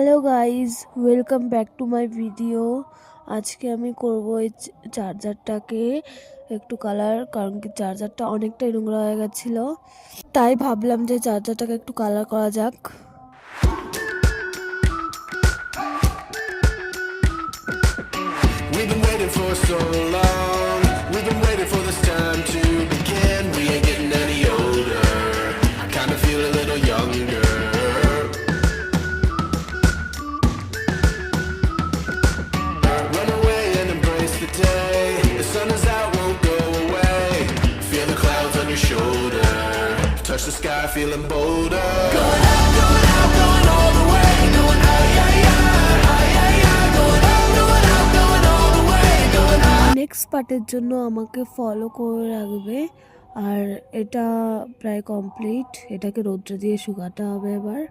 Hello guys, welcome back to my video. আজকে আমি করব এই চার্জারটাকে একটু কালার, কারণ কি চার্জারটা অনেকটাই নোংরা হয়ে গেছিলো, তাই ভাবলাম যে চার্জারটাকে একটু কালার করা যাক। We've been waiting for so long. We've been waiting for this time to begin. We ain't getting any older. I kind of feel a little younger. Run away and embrace the day. The sun is out, won't go away. Feel the clouds on your shoulder. Touch the sky, feeling bolder. Going out, going out, going all the way. Going out, yeah, yeah, yeah, yeah. Going out, going out, going all the way. Going out. Next পার্টের জন্য আমাকে follow করে রাখবে। আর এটা প্রায় complete, এটাকে রৌদ্রে দিয়ে শুকাতে হবে এবার।